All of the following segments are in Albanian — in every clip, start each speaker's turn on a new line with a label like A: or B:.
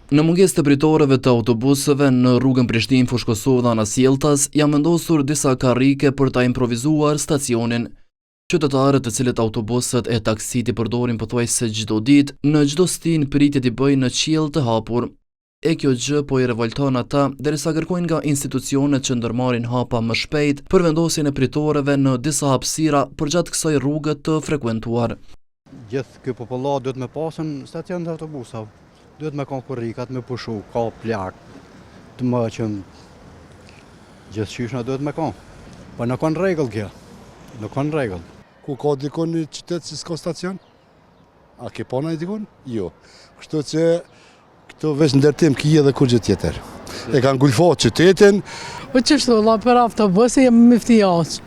A: Në mungesë të pritorëve të autobuseve në rrugën Prishtinë-Fushë Kosovë dhe Anasjelltas janë vendosur disa karrike për ta improvizuar stacionin. Qytetarët të cilët autobuset e taksit i përdorin pothuajse çdo ditë, në çdo stin pritet i bëjnë në qiell të hapur. E kjo gjë po i revolton ata derisa kërkojnë nga institucionet që ndërmarrin hapa më shpejt për vendosjen e pritorëve në disa hapësira përgjatë kësaj rruge të frekuentuar.
B: Gjithë ky popullat duhet me pasën stacion të autobusave. Duhet me kanë korrikat, me pushu, ka plak, të më që gjithë qyshna duhet me kanë. Po në kanë regull kjo, në kanë regull.
C: Ku ka dikon një qytet që s'ka stacion? A ke pana i dikon? Jo. Kështu që këto veç ndërtim ki edhe kur gjë tjetër. E kanë gulfat qytetin.
D: Po qështu, la për autobus e jem mifti jaqë.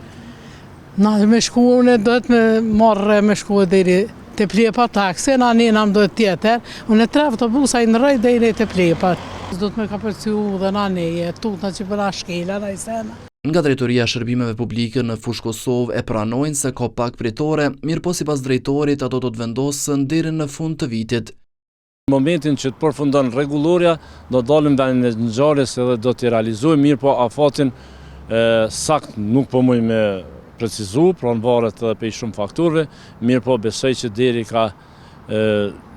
D: Na me shku, unë do të me marrë me shku dheri të plepa taksi, na nina më do të tjetër, unë e 3 autobusa i në rëj dhe i të plepa. Do të me ka përciu dhe na neje, tutna që për ashkela, na i sena.
A: Nga Drejtoria e Shërbimeve Publike në Fushë Kosovë e pranojnë se ka pak pritore, mirë po sipas drejtorit ato do të vendosën deri në fund të vitit.
E: Në momentin që të përfundon rregulloria, do dalim vendin e ngjarjes edhe do t'i realizojmë, mirë po afatin sakt nuk po muj me precizu, pra në varet edhe pe shumë faktorëve, mirë po besoj që deri ka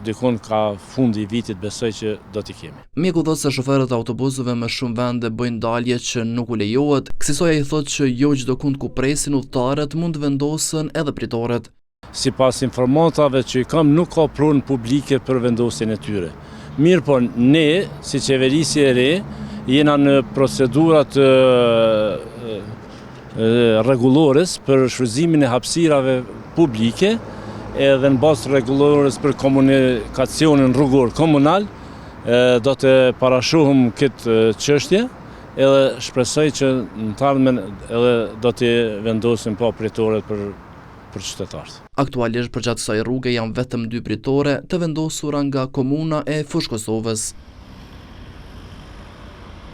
E: dikon ka fundi i vitit besoj që do t'i kemi.
A: Mjeku thotë se shoferët e autobusëve më shumë vende bëjnë dalje që nuk u lejohet, kësaj i thotë që jo çdo kund ku presin udhëtarët mund të vendosën edhe pritorët.
E: Sipas informatave që i kam, nuk ka prunë publike për vendosjen e tyre. Mirë po ne, si qeverisje e re, jena në procedurat rregullores për shfrytëzimin e hapësirave publike edhe në bazë të rregullores për komunikacionin rrugor komunal do të parashohim këtë çështje edhe shpresoj që në të ardhmen edhe do të vendosim pa pritorët për qytetarët.
A: Aktualisht përgjatë kësaj rruge janë vetëm 2 pritore të vendosura nga komuna e Fushë Kosovës.